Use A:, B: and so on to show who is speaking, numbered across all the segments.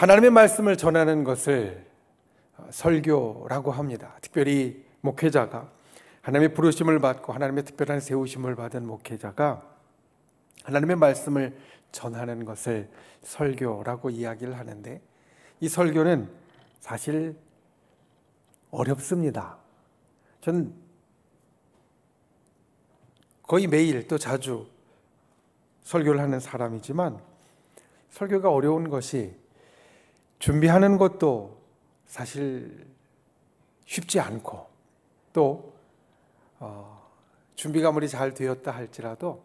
A: 하나님의 말씀을 전하는 것을 설교라고 합니다. 특별히 목회자가 하나님의 부르심을 받고 하나님의 특별한 세우심을 받은 목회자가 하나님의 말씀을 전하는 것을 설교라고 이야기를 하는데, 이 설교는 사실 어렵습니다. 저는 거의 매일 또 자주 설교를 하는 사람이지만, 설교가 어려운 것이 준비하는 것도 사실 쉽지 않고, 또 준비가 아무리 잘 되었다 할지라도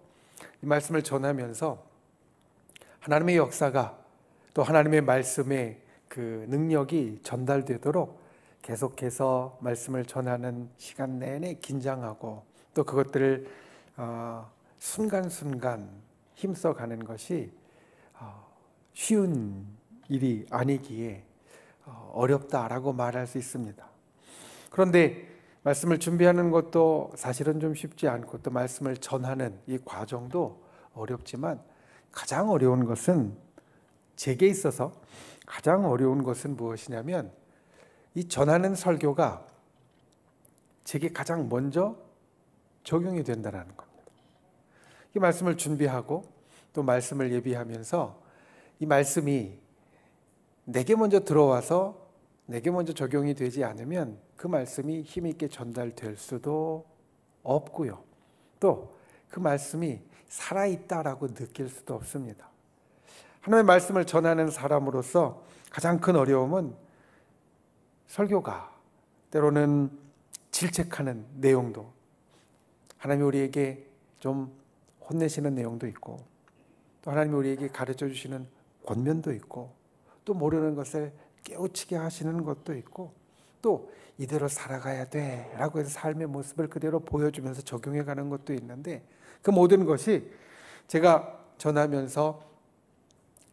A: 이 말씀을 전하면서 하나님의 역사가, 또 하나님의 말씀의 그 능력이 전달되도록 계속해서 말씀을 전하는 시간 내내 긴장하고, 또 그것들을 순간순간 힘써가는 것이 쉬운 일이 아니기에 어렵다라고 말할 수 있습니다. 그런데 말씀을 준비하는 것도 사실은 좀 쉽지 않고, 또 말씀을 전하는 이 과정도 어렵지만, 가장 어려운 것은, 제게 있어서 가장 어려운 것은 무엇이냐면, 이 전하는 설교가 제게 가장 먼저 적용이 된다는 겁니다. 이 말씀을 준비하고 또 말씀을 예비하면서 이 말씀이 내게 먼저 들어와서 내게 먼저 적용이 되지 않으면 그 말씀이 힘있게 전달될 수도 없고요. 또 그 말씀이 살아있다라고 느낄 수도 없습니다. 하나님의 말씀을 전하는 사람으로서 가장 큰 어려움은, 설교가 때로는 질책하는 내용도, 하나님이 우리에게 좀 혼내시는 내용도 있고, 또 하나님이 우리에게 가르쳐 주시는 권면도 있고, 또 모르는 것을 깨우치게 하시는 것도 있고, 또 이대로 살아가야 돼 라고 해서 삶의 모습을 그대로 보여주면서 적용해 가는 것도 있는데, 그 모든 것이 제가 전하면서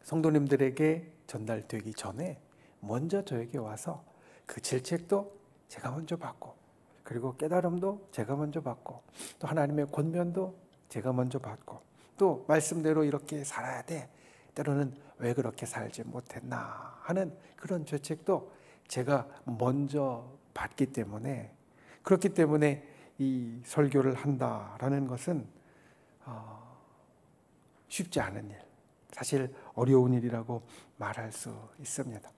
A: 성도님들에게 전달되기 전에 먼저 저에게 와서 그 질책도 제가 먼저 받고, 그리고 깨달음도 제가 먼저 받고, 또 하나님의 권면도 제가 먼저 받고, 또 말씀대로 이렇게 살아야 돼, 때로는 왜 그렇게 살지 못했나 하는 그런 죄책도 제가 먼저 받기 때문에, 그렇기 때문에 이 설교를 한다라는 것은 쉽지 않은 일, 사실 어려운 일이라고 말할 수 있습니다.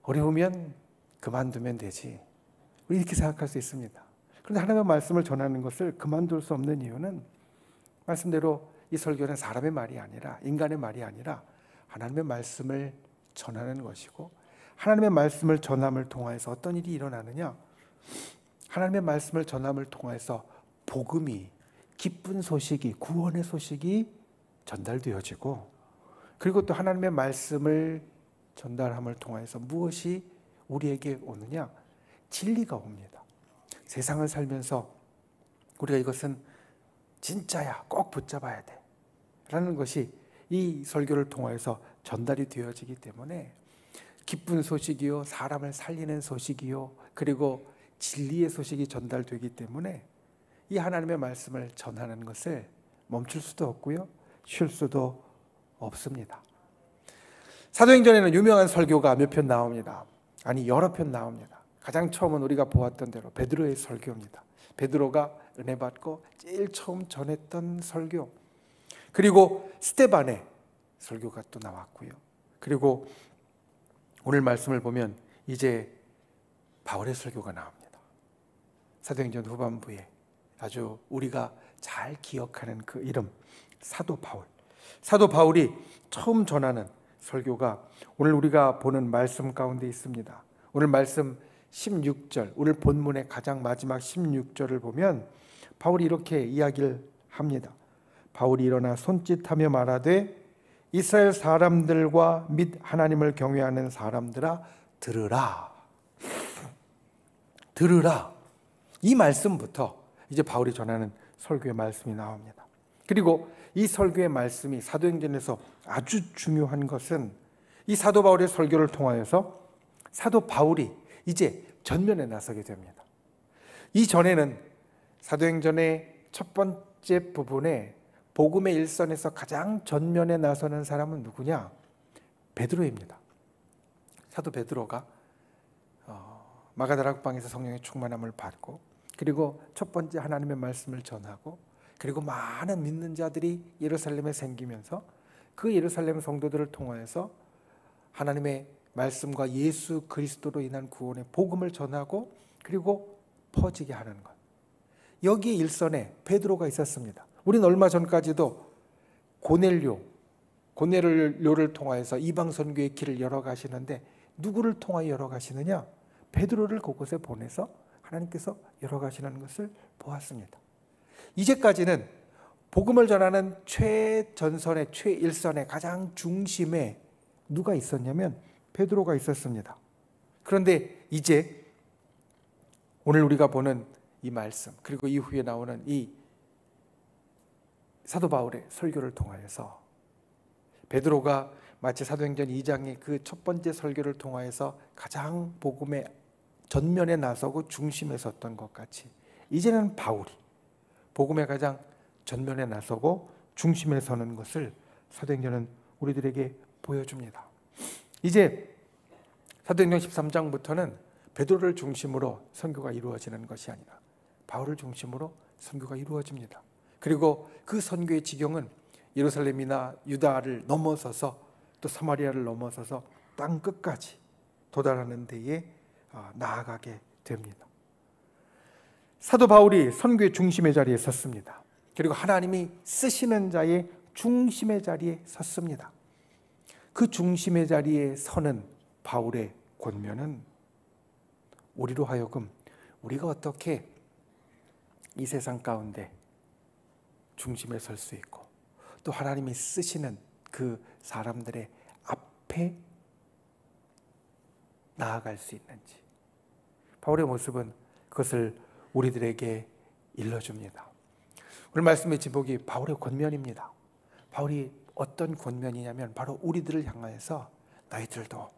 A: 어려우면 그만두면 되지, 우리 이렇게 생각할 수 있습니다. 그런데 하나님의 말씀을 전하는 것을 그만둘 수 없는 이유는, 말씀대로 이 설교는 사람의 말이 아니라, 인간의 말이 아니라 하나님의 말씀을 전하는 것이고, 하나님의 말씀을 전함을 통해서 어떤 일이 일어나느냐, 하나님의 말씀을 전함을 통해서 복음이, 기쁜 소식이, 구원의 소식이 전달되어지고, 그리고 또 하나님의 말씀을 전달함을 통해서 무엇이 우리에게 오느냐, 진리가 옵니다. 세상을 살면서 우리가 이것은 진짜야, 꼭 붙잡아야 돼 라는 것이 이 설교를 통해서 전달이 되어지기 때문에, 기쁜 소식이요, 사람을 살리는 소식이요, 그리고 진리의 소식이 전달되기 때문에 이 하나님의 말씀을 전하는 것을 멈출 수도 없고요, 쉴 수도 없습니다. 사도행전에는 유명한 설교가 몇 편 나옵니다. 아니, 여러 편 나옵니다. 가장 처음은 우리가 보았던 대로 베드로의 설교입니다. 베드로가 은혜 받고 제일 처음 전했던 설교, 그리고 스데반의 설교가 또 나왔고요. 그리고 오늘 말씀을 보면 이제 바울의 설교가 나옵니다. 사도행전 후반부에 아주 우리가 잘 기억하는 그 이름, 사도 바울. 사도 바울이 처음 전하는 설교가 오늘 우리가 보는 말씀 가운데 있습니다. 오늘 말씀 16절, 오늘 본문의 가장 마지막 16절을 보면 바울이 이렇게 이야기를 합니다. 바울이 일어나 손짓하며 말하되, 이스라엘 사람들과 및 하나님을 경외하는 사람들아 들으라. 들으라. 이 말씀부터 이제 바울이 전하는 설교의 말씀이 나옵니다. 그리고 이 설교의 말씀이 사도행전에서 아주 중요한 것은, 이 사도 바울의 설교를 통하여서 사도 바울이 이제 전면에 나서게 됩니다. 이전에는 사도행전의 첫 번째 부분에 복음의 일선에서 가장 전면에 나서는 사람은 누구냐? 베드로입니다. 사도 베드로가 마가다락방에서 성령의 충만함을 받고, 그리고 첫 번째 하나님의 말씀을 전하고, 그리고 많은 믿는 자들이 예루살렘에 생기면서 그 예루살렘 성도들을 통하여서 하나님의 말씀과 예수 그리스도로 인한 구원의 복음을 전하고 그리고 퍼지게 하는 것. 여기에 일선에 베드로가 있었습니다. 우리는 얼마 전까지도 고넬료를 통하여서 이방 선교의 길을 열어가시는데, 누구를 통하여 열어가시느냐? 베드로를 그곳에 보내서 하나님께서 열어가시는 것을 보았습니다. 이제까지는 복음을 전하는 최전선의 최일선의 가장 중심에 누가 있었냐면 베드로가 있었습니다. 그런데 이제 오늘 우리가 보는 이 말씀, 그리고 이후에 나오는 이 사도 바울의 설교를 통하여서 베드로가 마치 사도행전 2장의 그 첫 번째 설교를 통하여서 가장 복음의 전면에 나서고 중심에 섰던 것 같이, 이제는 바울이 복음의 가장 전면에 나서고 중심에 서는 것을 사도행전은 우리들에게 보여줍니다. 이제 사도행전 13장부터는 베드로를 중심으로 선교가 이루어지는 것이 아니라 바울을 중심으로 선교가 이루어집니다. 그리고 그 선교의 지경은 예루살렘이나 유다를 넘어서서 또 사마리아를 넘어서서 땅 끝까지 도달하는 데에 나아가게 됩니다. 사도 바울이 선교의 중심의 자리에 섰습니다. 그리고 하나님이 쓰시는 자의 중심의 자리에 섰습니다. 그 중심의 자리에 서는 바울의 권면은 우리로 하여금 우리가 어떻게 이 세상 가운데 중심에 설 수 있고, 또 하나님이 쓰시는 그 사람들의 앞에 나아갈 수 있는지, 바울의 모습은 그것을 우리들에게 일러줍니다. 오늘 말씀의 제목이 바울의 권면입니다. 바울이 어떤 권면이냐면 바로 우리들을 향하여서 너희들도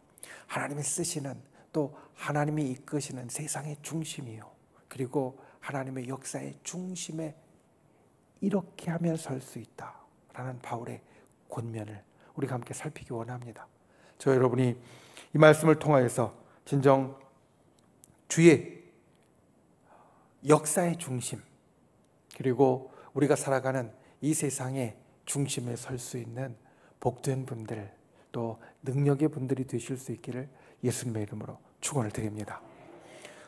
A: 하나님이 쓰시는, 또 하나님이 이끄시는 세상의 중심이요, 그리고 하나님의 역사의 중심에 이렇게 하면 설 수 있다라는 바울의 권면을 우리가 함께 살피기 원합니다. 저 여러분이 이 말씀을 통하여서 진정 주의 역사의 중심, 그리고 우리가 살아가는 이 세상의 중심에 설 수 있는 복된 분들, 또 능력의 분들이 되실 수 있기를 예수님의 이름으로 축원을 드립니다.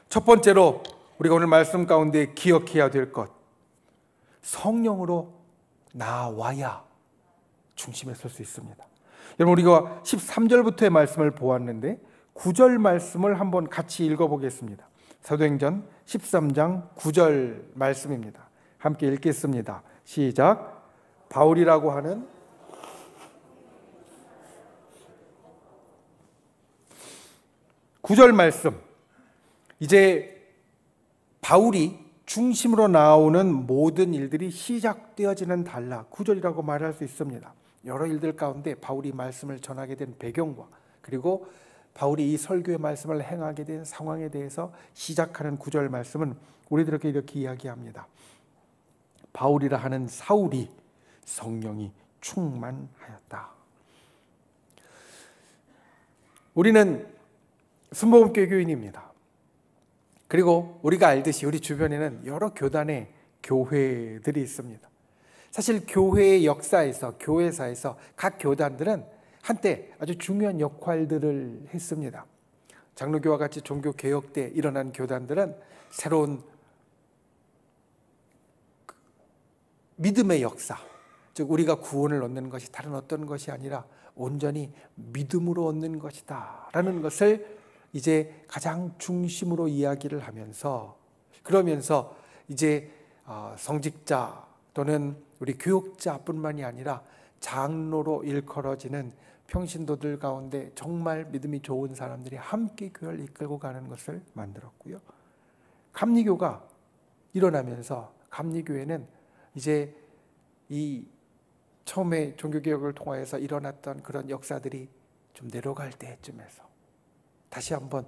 A: 첫 번째로 우리가 오늘 말씀 가운데 기억해야 될 것, 성령으로 나와야 중심에 설 수 있습니다. 여러분, 우리가 13절부터의 말씀을 보았는데 9절 말씀을 한번 같이 읽어보겠습니다. 사도행전 13장 9절 말씀입니다. 함께 읽겠습니다. 시작. 바울이라고 하는 구절 말씀. 이제 바울이 중심으로 나오는 모든 일들이 시작되어지는 단락, 9절이라고 말할 수 있습니다. 여러 일들 가운데 바울이 말씀을 전하게 된 배경과, 그리고 바울이 이 설교의 말씀을 행하게 된 상황에 대해서 시작하는 9절 말씀은 우리들에게 이렇게 이야기합니다. 바울이라 하는 사울이 성령이 충만하였다. 우리는 순복음교회 교인입니다. 그리고 우리가 알듯이 우리 주변에는 여러 교단의 교회들이 있습니다. 사실 교회의 역사에서, 교회사에서 각 교단들은 한때 아주 중요한 역할들을 했습니다. 장로교와 같이 종교개혁 때 일어난 교단들은 새로운 믿음의 역사, 즉 우리가 구원을 얻는 것이 다른 어떤 것이 아니라 온전히 믿음으로 얻는 것이다 라는 것을 이제 가장 중심으로 이야기를 하면서, 그러면서 이제 성직자 또는 우리 교육자뿐만이 아니라 장로로 일컬어지는 평신도들 가운데 정말 믿음이 좋은 사람들이 함께 교회를 이끌고 가는 것을 만들었고요. 감리교가 일어나면서 감리교회는 이제 이 처음에 종교개혁을 통하여서 일어났던 그런 역사들이 좀 내려갈 때쯤에서 다시 한번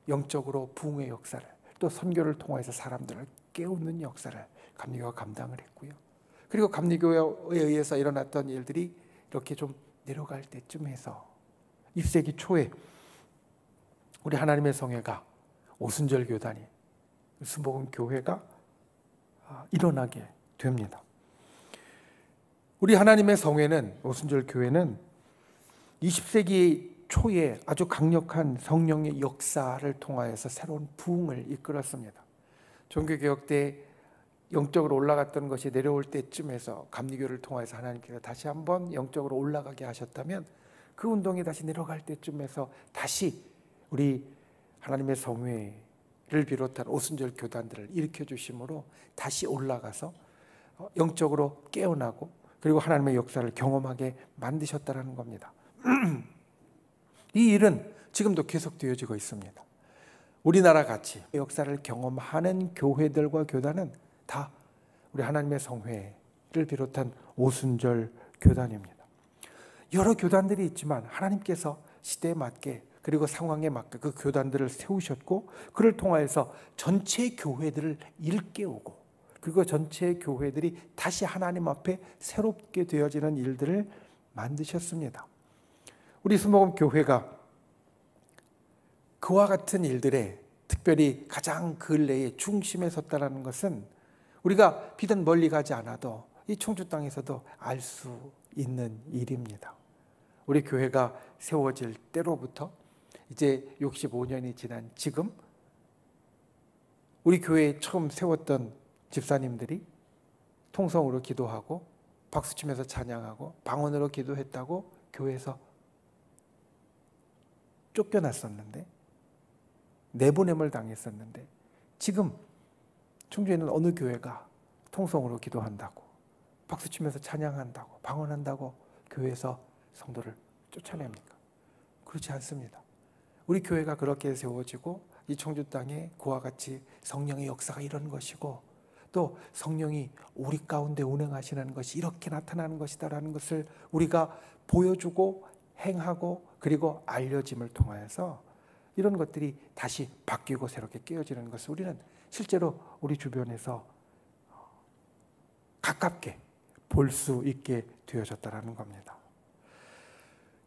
A: 영적으로 부흥의 역사를, 또 선교를 통해서 사람들을 깨우는 역사를 감리교가 감당을 했고요. 그리고 감리교에 의해서 일어났던 일들이 이렇게 좀 내려갈 때쯤 해서 20세기 초에 우리 하나님의 성회가 오순절 교단이 수목원 교회가 일어나게 됩니다. 우리 하나님의 성회는 오순절 교회는 20세기 초에 아주 강력한 성령의 역사를 통하여서 새로운 부흥을 이끌었습니다. 종교개혁 때 영적으로 올라갔던 것이 내려올 때쯤에서 감리교를 통해서 하나님께서 다시 한번 영적으로 올라가게 하셨다면 그 운동이 다시 내려갈 때쯤에서 다시 우리 하나님의 성회를 비롯한 오순절 교단들을 일으켜 주심으로 다시 올라가서 영적으로 깨어나고 그리고 하나님의 역사를 경험하게 만드셨다는 겁니다. 이 일은 지금도 계속되어지고 있습니다. 우리나라 같이 역사를 경험하는 교회들과 교단은 다 우리 하나님의 성회를 비롯한 오순절 교단입니다. 여러 교단들이 있지만 하나님께서 시대에 맞게 그리고 상황에 맞게 그 교단들을 세우셨고 그를 통하여서 전체 교회들을 일깨우고 그리고 전체 교회들이 다시 하나님 앞에 새롭게 되어지는 일들을 만드셨습니다. 우리 수목원 교회가 그와 같은 일들에 특별히 가장 근래에 중심에 섰다는 것은 우리가 비단 멀리 가지 않아도 이 청주 땅에서도 알 수 있는 일입니다. 우리 교회가 세워질 때로부터 이제 65년이 지난 지금 우리 교회에 처음 세웠던 집사님들이 통성으로 기도하고 박수치면서 찬양하고 방언으로 기도했다고 교회에서 쫓겨났었는데 내보냄을 당했었는데 지금 청주에 있는 어느 교회가 통성으로 기도한다고 박수치면서 찬양한다고 방언한다고 교회에서 성도를 쫓아냅니까? 그렇지 않습니다. 우리 교회가 그렇게 세워지고 이 청주 땅에 그와 같이 성령의 역사가 이런 것이고 또 성령이 우리 가운데 운행하시는 것이 이렇게 나타나는 것이다라는 것을 우리가 보여주고 행하고 그리고 알려짐을 통하여서 이런 것들이 다시 바뀌고 새롭게 깨어지는 것을 우리는 실제로 우리 주변에서 가깝게 볼 수 있게 되어졌다는 겁니다.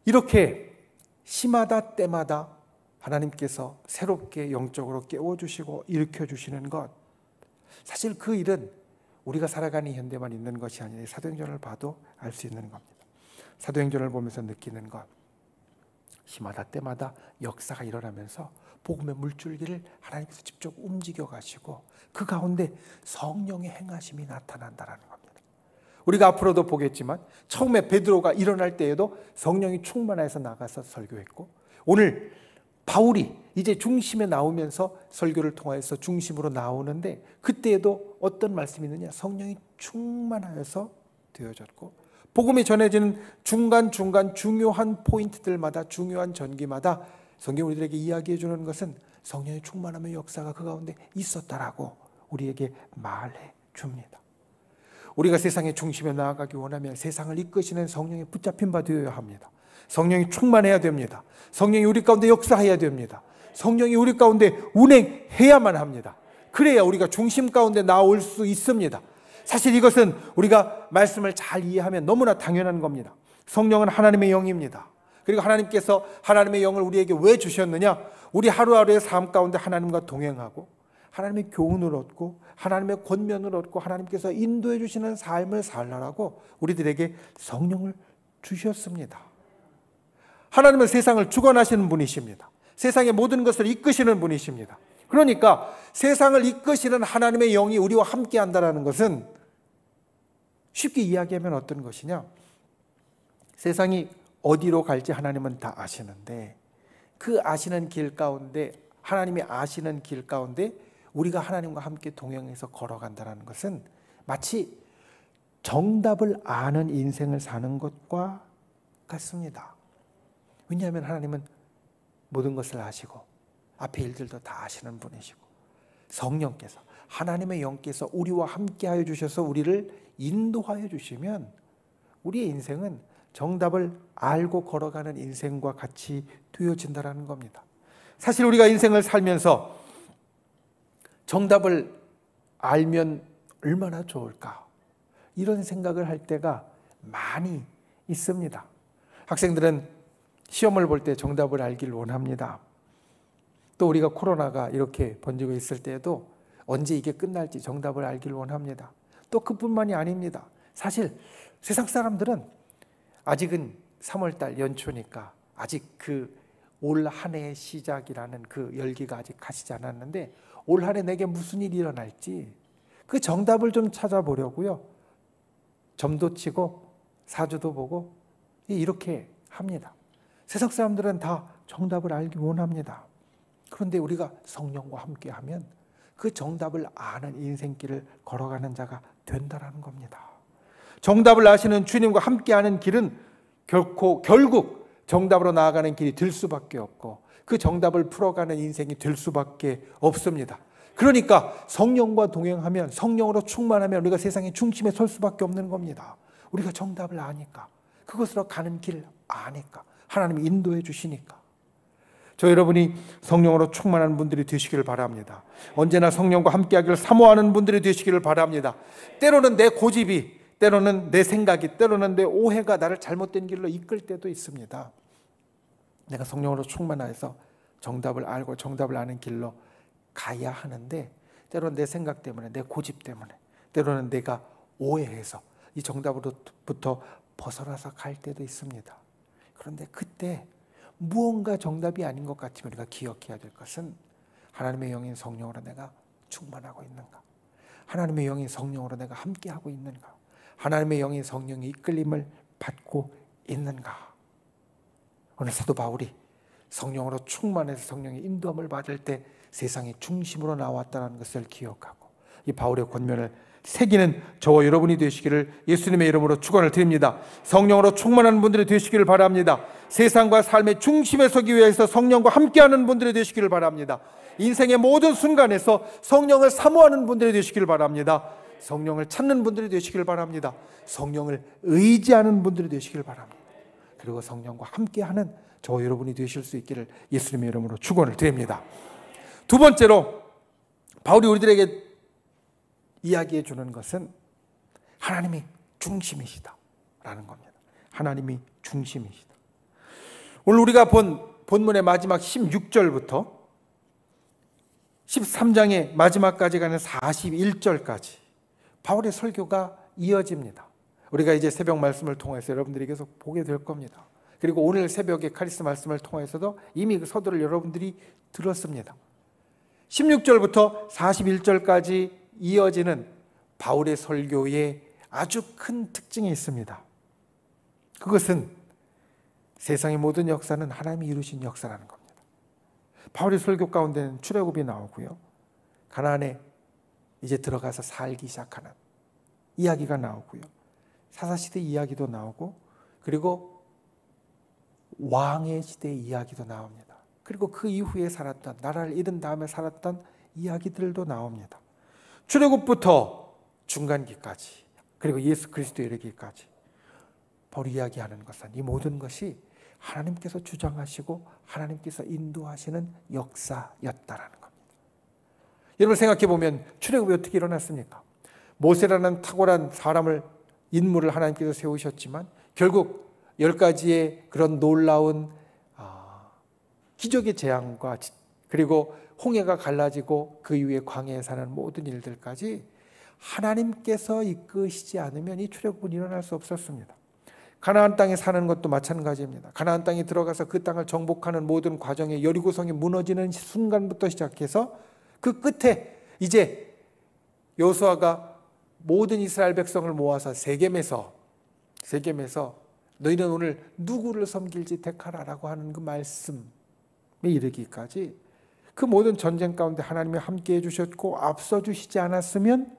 A: 이렇게 시마다 때마다 하나님께서 새롭게 영적으로 깨워주시고 일으켜주시는 것, 사실 그 일은 우리가 살아가는 현대만 있는 것이 아니라 사도행전을 봐도 알 수 있는 겁니다. 사도행전을 보면서 느끼는 것, 시마다 때마다 역사가 일어나면서 복음의 물줄기를 하나님께서 직접 움직여 가시고 그 가운데 성령의 행하심이 나타난다는 겁니다. 우리가 앞으로도 보겠지만 처음에 베드로가 일어날 때에도 성령이 충만해서 나가서 설교했고 오늘 바울이 이제 중심에 나오면서 설교를 통해서 중심으로 나오는데 그때에도 어떤 말씀이 있느냐? 성령이 충만하여서 되어졌고 복음이 전해지는 중간중간 중요한 포인트들마다 중요한 전기마다 성경이 우리들에게 이야기해 주는 것은 성령의 충만함의 역사가 그 가운데 있었다라고 우리에게 말해 줍니다. 우리가 세상의 중심에 나아가기 원하면 세상을 이끄시는 성령에 붙잡힌 바 되어야 합니다. 성령이 충만해야 됩니다. 성령이 우리 가운데 역사해야 됩니다. 성령이 우리 가운데 운행해야만 합니다. 그래야 우리가 중심 가운데 나올 수 있습니다. 사실 이것은 우리가 말씀을 잘 이해하면 너무나 당연한 겁니다. 성령은 하나님의 영입니다. 그리고 하나님께서 하나님의 영을 우리에게 왜 주셨느냐? 우리 하루하루의 삶 가운데 하나님과 동행하고 하나님의 교훈을 얻고 하나님의 권면을 얻고 하나님께서 인도해 주시는 삶을 살라고 우리들에게 성령을 주셨습니다. 하나님은 세상을 주관하시는 분이십니다. 세상의 모든 것을 이끄시는 분이십니다. 그러니까 세상을 이끄시는 하나님의 영이 우리와 함께 한다는 것은 쉽게 이야기하면 어떤 것이냐? 세상이 어디로 갈지 하나님은 다 아시는데 그 아시는 길 가운데 하나님이 아시는 길 가운데 우리가 하나님과 함께 동행해서 걸어간다는 것은 마치 정답을 아는 인생을 사는 것과 같습니다. 왜냐하면 하나님은 모든 것을 아시고 앞에 일들도 다 아시는 분이시고 성령께서 하나님의 영께서 우리와 함께하여 주셔서 우리를 인도하여 주시면 우리의 인생은 정답을 알고 걸어가는 인생과 같이 되어진다는 겁니다. 사실 우리가 인생을 살면서 정답을 알면 얼마나 좋을까 이런 생각을 할 때가 많이 있습니다. 학생들은 시험을 볼 때 정답을 알길 원합니다. 또 우리가 코로나가 이렇게 번지고 있을 때에도 언제 이게 끝날지 정답을 알길 원합니다. 또 그뿐만이 아닙니다. 사실 세상 사람들은 아직은 3월달 연초니까 아직 그 올 한 해의 시작이라는 그 열기가 아직 가시지 않았는데 올 한 해 내게 무슨 일이 일어날지 그 정답을 좀 찾아보려고요. 점도 치고 사주도 보고 이렇게 합니다. 세상 사람들은 다 정답을 알기 원합니다. 그런데 우리가 성령과 함께하면 그 정답을 아는 인생길을 걸어가는 자가 된다라는 겁니다. 정답을 아시는 주님과 함께하는 길은 결국 정답으로 나아가는 길이 될 수밖에 없고 그 정답을 풀어가는 인생이 될 수밖에 없습니다. 그러니까 성령과 동행하면, 성령으로 충만하면 우리가 세상의 중심에 설 수밖에 없는 겁니다. 우리가 정답을 아니까, 그것으로 가는 길 아니까, 하나님이 인도해 주시니까. 저 여러분이 성령으로 충만한 분들이 되시기를 바랍니다. 언제나 성령과 함께하기를 사모하는 분들이 되시기를 바랍니다. 때로는 내 고집이, 때로는 내 생각이, 때로는 내 오해가 나를 잘못된 길로 이끌 때도 있습니다. 내가 성령으로 충만해서 정답을 알고 정답을 아는 길로 가야 하는데 때로는 내 생각 때문에, 내 고집 때문에, 때로는 내가 오해해서 이 정답으로부터 벗어나서 갈 때도 있습니다. 그런데 그때 무언가 정답이 아닌 것 같으면 우리가 기억해야 될 것은 하나님의 영인 성령으로 내가 충만하고 있는가? 하나님의 영인 성령으로 내가 함께하고 있는가? 하나님의 영인 성령의 이끌림을 받고 있는가? 오늘 사도 바울이 성령으로 충만해서 성령의 인도함을 받을 때 세상의 중심으로 나왔다는 것을 기억하고 이 바울의 권면을 새기는 저와 여러분이 되시기를 예수님의 이름으로 축원을 드립니다. 성령으로 충만한 분들이 되시기를 바랍니다. 세상과 삶의 중심에 서기 위해서 성령과 함께하는 분들이 되시기를 바랍니다. 인생의 모든 순간에서 성령을 사모하는 분들이 되시기를 바랍니다. 성령을 찾는 분들이 되시기를 바랍니다. 성령을 의지하는 분들이 되시기를 바랍니다. 그리고 성령과 함께하는 저와 여러분이 되실 수 있기를 예수님의 이름으로 축원을 드립니다. 두 번째로 바울이 우리들에게 이야기해 주는 것은 하나님이 중심이시다라는 겁니다. 하나님이 중심이시다. 오늘 우리가 본 본문의 마지막 16절부터 13장의 마지막까지 가는 41절까지 바울의 설교가 이어집니다. 우리가 이제 새벽 말씀을 통해서 여러분들이 계속 보게 될 겁니다. 그리고 오늘 새벽에 카리스 말씀을 통해서도 이미 그 서두를 여러분들이 들었습니다. 16절부터 41절까지 이어지는 바울의 설교에 아주 큰 특징이 있습니다. 그것은 세상의 모든 역사는 하나님이 이루신 역사라는 겁니다. 바울의 설교 가운데는 출애굽이 나오고요. 가나안에 이제 들어가서 살기 시작하는 이야기가 나오고요. 사사시대 이야기도 나오고 그리고 왕의 시대 이야기도 나옵니다. 그리고 그 이후에 살았던, 나라를 잃은 다음에 살았던 이야기들도 나옵니다. 출애굽부터 중간기까지 그리고 예수 그리스도에 이르기까지 바울이 이야기하는 것은 이 모든 것이 하나님께서 주장하시고 하나님께서 인도하시는 역사였다라는 겁니다. 여러분 생각해 보면 출애굽이 어떻게 일어났습니까? 모세라는 탁월한 인물을 하나님께서 세우셨지만 결국 10가지의 그런 놀라운 기적의 재앙과 그리고 홍해가 갈라지고 그 이후에 광야에 사는 모든 일들까지 하나님께서 이끄시지 않으면 이 출애굽은 일어날 수 없었습니다. 가나안 땅에 사는 것도 마찬가지입니다. 가나안 땅에 들어가서 그 땅을 정복하는 모든 과정에 여리고성이 무너지는 순간부터 시작해서 그 끝에 이제 여호수아가 모든 이스라엘 백성을 모아서 세겜에서 너희는 오늘 누구를 섬길지 택하라라고 하는 그 말씀에 이르기까지 그 모든 전쟁 가운데 하나님이 함께해 주셨고 앞서 주시지 않았으면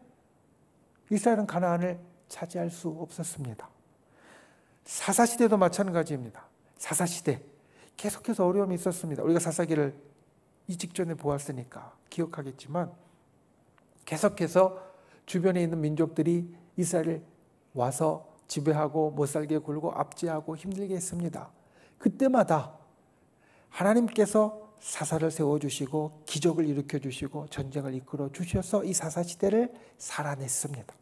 A: 이스라엘은 가나안을 차지할 수 없었습니다. 사사시대도 마찬가지입니다. 사사시대 계속해서 어려움이 있었습니다. 우리가 사사기를 이 직전에 보았으니까 기억하겠지만 계속해서 주변에 있는 민족들이 이스라엘을 와서 지배하고 못살게 굴고 압제하고 힘들게 했습니다. 그때마다 하나님께서 사사를 세워주시고 기적을 일으켜주시고 전쟁을 이끌어 주셔서 이 사사시대를 살아냈습니다.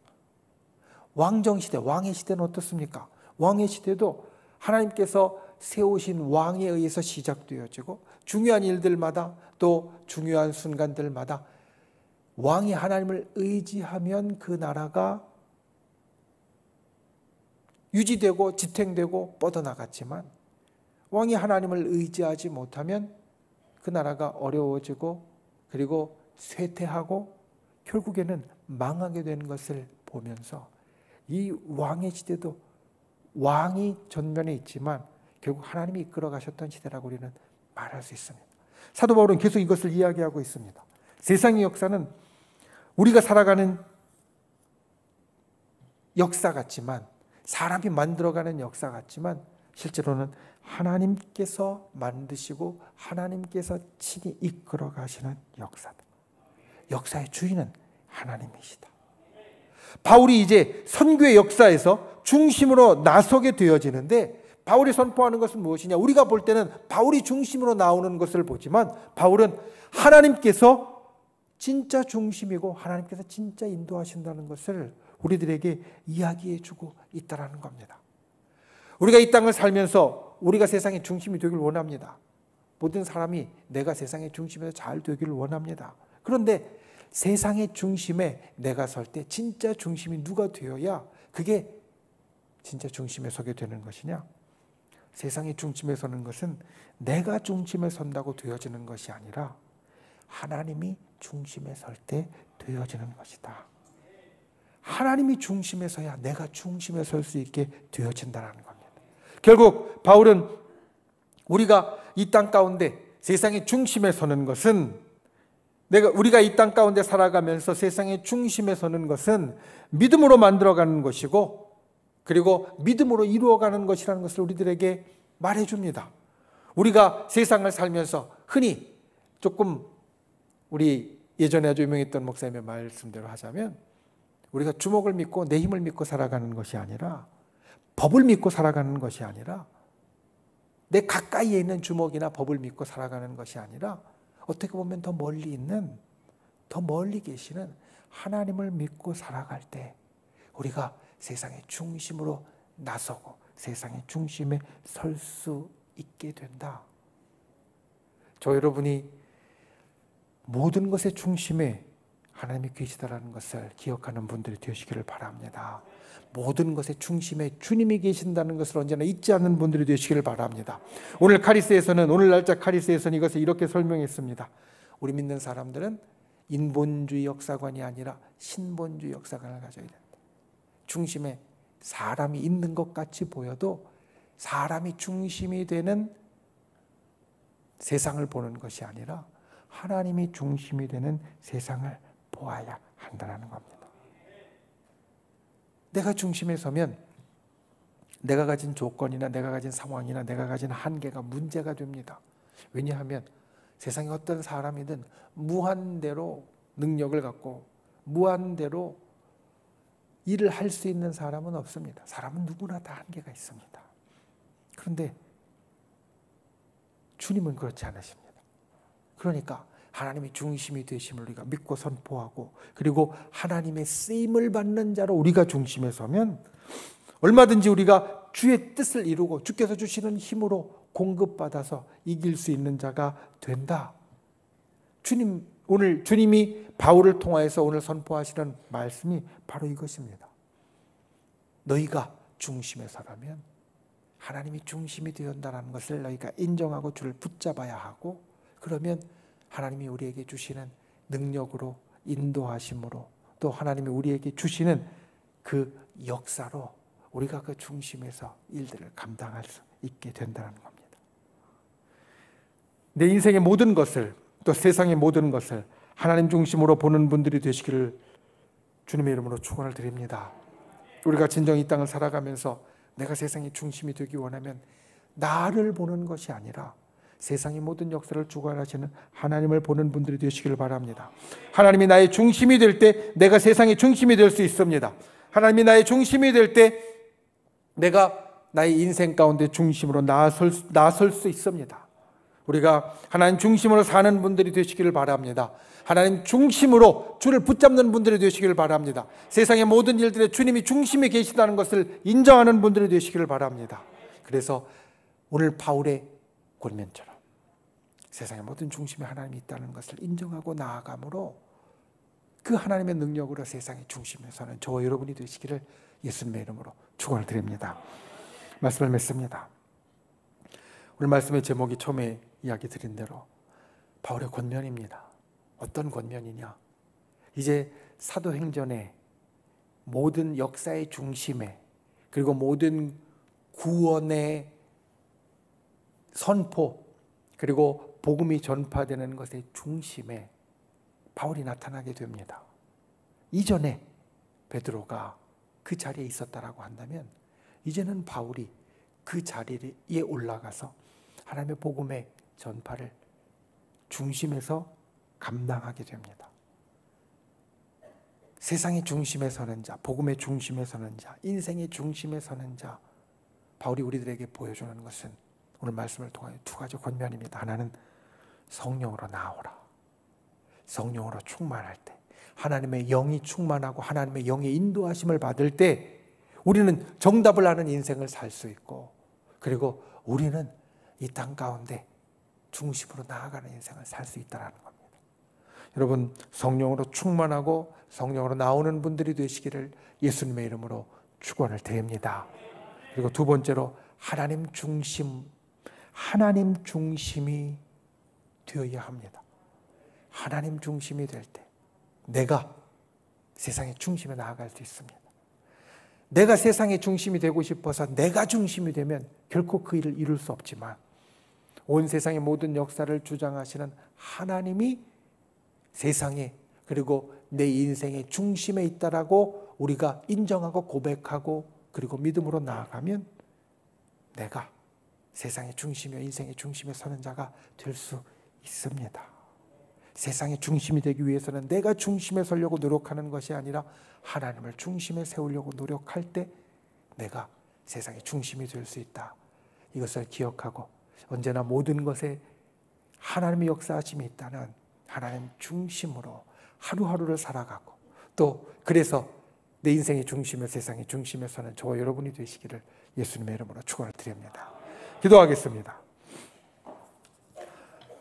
A: 왕정시대, 왕의 시대는 어떻습니까? 왕의 시대도 하나님께서 세우신 왕에 의해서 시작되어지고 중요한 일들마다 또 중요한 순간들마다 왕이 하나님을 의지하면 그 나라가 유지되고 지탱되고 뻗어나갔지만 왕이 하나님을 의지하지 못하면 그 나라가 어려워지고 그리고 쇠퇴하고 결국에는 망하게 되는 것을 보면서 이 왕의 시대도 왕이 전면에 있지만 결국 하나님이 이끌어 가셨던 시대라고 우리는 말할 수 있습니다. 사도 바울은 계속 이것을 이야기하고 있습니다. 세상의 역사는 우리가 살아가는 역사 같지만 사람이 만들어가는 역사 같지만 실제로는 하나님께서 만드시고 하나님께서 친히 이끌어 가시는 역사다. 역사의 주인은 하나님이시다. 바울이 이제 선교의 역사에서 중심으로 나서게 되어지는데 바울이 선포하는 것은 무엇이냐? 우리가 볼 때는 바울이 중심으로 나오는 것을 보지만 바울은 하나님께서 진짜 중심이고 하나님께서 진짜 인도하신다는 것을 우리들에게 이야기해 주고 있다는 겁니다. 우리가 이 땅을 살면서 우리가 세상의 중심이 되길 원합니다. 모든 사람이 내가 세상의 중심에서 잘 되기를 원합니다. 그런데 세상의 중심에 내가 설 때 진짜 중심이 누가 되어야 그게 진짜 중심에 서게 되는 것이냐? 세상의 중심에 서는 것은 내가 중심에 선다고 되어지는 것이 아니라 하나님이 중심에 설 때 되어지는 것이다. 하나님이 중심에 서야 내가 중심에 설 수 있게 되어진다는 겁니다. 결국 바울은 우리가 이 땅 가운데 세상의 중심에 서는 것은 우리가 이 땅 가운데 살아가면서 세상의 중심에 서는 것은 믿음으로 만들어가는 것이고 그리고 믿음으로 이루어가는 것이라는 것을 우리들에게 말해줍니다. 우리가 세상을 살면서 흔히 조금 우리 예전에 아주 유명했던 목사님의 말씀대로 하자면 우리가 주먹을 믿고 내 힘을 믿고 살아가는 것이 아니라 법을 믿고 살아가는 것이 아니라 내 가까이에 있는 주먹이나 법을 믿고 살아가는 것이 아니라 어떻게 보면 더 멀리 있는 더 멀리 계시는 하나님을 믿고 살아갈 때 우리가 세상의 중심으로 나서고 세상의 중심에 설 수 있게 된다. 저 여러분이 모든 것의 중심에 하나님이 계시다라는 것을 기억하는 분들이 되시기를 바랍니다. 모든 것의 중심에 주님이 계신다는 것을 언제나 잊지 않는 분들이 되시기를 바랍니다. 오늘 날짜 카리스에서는 이것을 이렇게 설명했습니다. 우리 믿는 사람들은 인본주의 역사관이 아니라 신본주의 역사관을 가져야 된다. 중심에 사람이 있는 것 같이 보여도 사람이 중심이 되는 세상을 보는 것이 아니라 하나님이 중심이 되는 세상을 보아야 한다는 겁니다. 내가 중심에 서면 내가 가진 조건이나 내가 가진 상황이나 내가 가진 한계가 문제가 됩니다. 왜냐하면 세상에 어떤 사람이든 무한대로 능력을 갖고 무한대로 일을 할 수 있는 사람은 없습니다. 사람은 누구나 다 한계가 있습니다. 그런데 주님은 그렇지 않으십니다. 그러니까 하나님이 중심이 되심을 우리가 믿고 선포하고 그리고 하나님의 쓰임을 받는 자로 우리가 중심에 서면 얼마든지 우리가 주의 뜻을 이루고 주께서 주시는 힘으로 공급받아서 이길 수 있는 자가 된다. 오늘 주님이 바울을 통하여서 오늘 선포하시는 말씀이 바로 이것입니다. 너희가 중심에 서라면 하나님이 중심이 되었다는 것을 너희가 인정하고 주를 붙잡아야 하고 그러면 하나님이 우리에게 주시는 능력으로 인도하심으로 또 하나님이 우리에게 주시는 그 역사로 우리가 그 중심에서 일들을 감당할 수 있게 된다는 겁니다. 내 인생의 모든 것을 또 세상의 모든 것을 하나님 중심으로 보는 분들이 되시기를 주님의 이름으로 축원을 드립니다. 우리가 진정 이 땅을 살아가면서 내가 세상의 중심이 되기 원하면 나를 보는 것이 아니라 세상의 모든 역사를 주관하시는 하나님을 보는 분들이 되시기를 바랍니다. 하나님이 나의 중심이 될 때 내가 세상의 중심이 될 수 있습니다. 하나님이 나의 중심이 될 때 내가 나의 인생 가운데 중심으로 나설 수 있습니다. 우리가 하나님 중심으로 사는 분들이 되시기를 바랍니다. 하나님 중심으로 주를 붙잡는 분들이 되시기를 바랍니다. 세상의 모든 일들에 주님이 중심에 계시다는 것을 인정하는 분들이 되시기를 바랍니다. 그래서 오늘 바울의 권면처럼 세상의 모든 중심에 하나님이 있다는 것을 인정하고 나아감으로 그 하나님의 능력으로 세상의 중심에 서는 저와 여러분이 되시기를 예수님의 이름으로 축원을 드립니다. 말씀을 맺습니다. 오늘 말씀의 제목이 처음에 이야기 드린 대로 바울의 권면입니다. 어떤 권면이냐? 이제 사도행전의 모든 역사의 중심에, 그리고 모든 구원의 선포, 그리고 복음이 전파되는 것의 중심에 바울이 나타나게 됩니다. 이전에 베드로가 그 자리에 있었다라고 한다면 이제는 바울이 그 자리에 올라가서 하나님의 복음의 전파를 중심에서 감당하게 됩니다. 세상의 중심에 서는 자, 복음의 중심에 서는 자, 인생의 중심에 서는 자, 바울이 우리들에게 보여주는 것은 오늘 말씀을 통하여 두 가지 권면입니다. 하나는 성령으로 나오라. 성령으로 충만할 때, 하나님의 영이 충만하고 하나님의 영의 인도하심을 받을 때 우리는 정답을 아는 인생을 살 수 있고, 그리고 우리는 이 땅 가운데 중심으로 나아가는 인생을 살 수 있다는 겁니다. 여러분, 성령으로 충만하고 성령으로 나오는 분들이 되시기를 예수님의 이름으로 축원을 드립니다. 그리고 두 번째로 하나님 중심이 되어야 합니다. 하나님 중심이 될 때 내가 세상의 중심에 나아갈 수 있습니다. 내가 세상의 중심이 되고 싶어서 내가 중심이 되면 결코 그 일을 이룰 수 없지만, 온 세상의 모든 역사를 주장하시는 하나님이 세상에, 그리고 내 인생의 중심에 있다라고 우리가 인정하고 고백하고 그리고 믿음으로 나아가면 내가 세상의 중심이요 인생의 중심에 서는 자가 될 수 있습니다. 세상의 중심이 되기 위해서는 내가 중심에 서려고 노력하는 것이 아니라 하나님을 중심에 세우려고 노력할 때 내가 세상의 중심이 될 수 있다. 이것을 기억하고 언제나 모든 것에 하나님의 역사하심이 있다는 하나님 중심으로 하루하루를 살아가고, 또 그래서 내 인생의 중심에, 세상의 중심에 서는 저와 여러분이 되시기를 예수님의 이름으로 축원을 드립니다. 기도하겠습니다.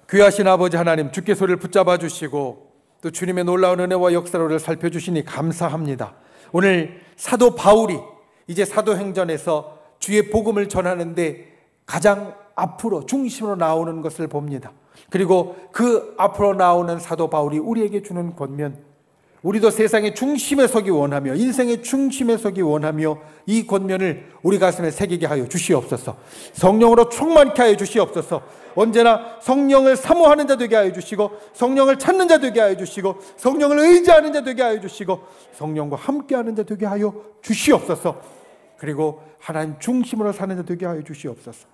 A: 귀하신 아버지 하나님, 주께서 우리를 붙잡아 주시고 또 주님의 놀라운 은혜와 역사로 우리를 살펴주시니 감사합니다. 오늘 사도 바울이 이제 사도행전에서 주의 복음을 전하는데 가장 앞으로 중심으로 나오는 것을 봅니다. 그리고 그 앞으로 나오는 사도 바울이 우리에게 주는 권면, 우리도 세상의 중심에 서기 원하며 인생의 중심에 서기 원하며 이 권면을 우리 가슴에 새기게 하여 주시옵소서. 성령으로 충만케 하여 주시옵소서. 언제나 성령을 사모하는 자 되게 하여 주시고, 성령을 찾는 자 되게 하여 주시고, 성령을 의지하는 자 되게 하여 주시고, 성령과 함께하는 자 되게 하여 주시옵소서. 그리고 하나님 중심으로 사는 자 되게 하여 주시옵소서.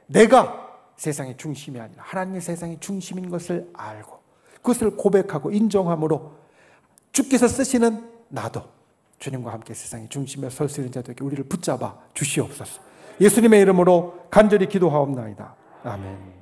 A: 내가 세상의 중심이 아니라 하나님의 세상의 중심인 것을 알고 그것을 고백하고 인정함으로 주께서 쓰시는 나도 주님과 함께 세상의 중심에 설 수 있는 자 되게 우리를 붙잡아 주시옵소서. 예수님의 이름으로 간절히 기도하옵나이다. 아멘.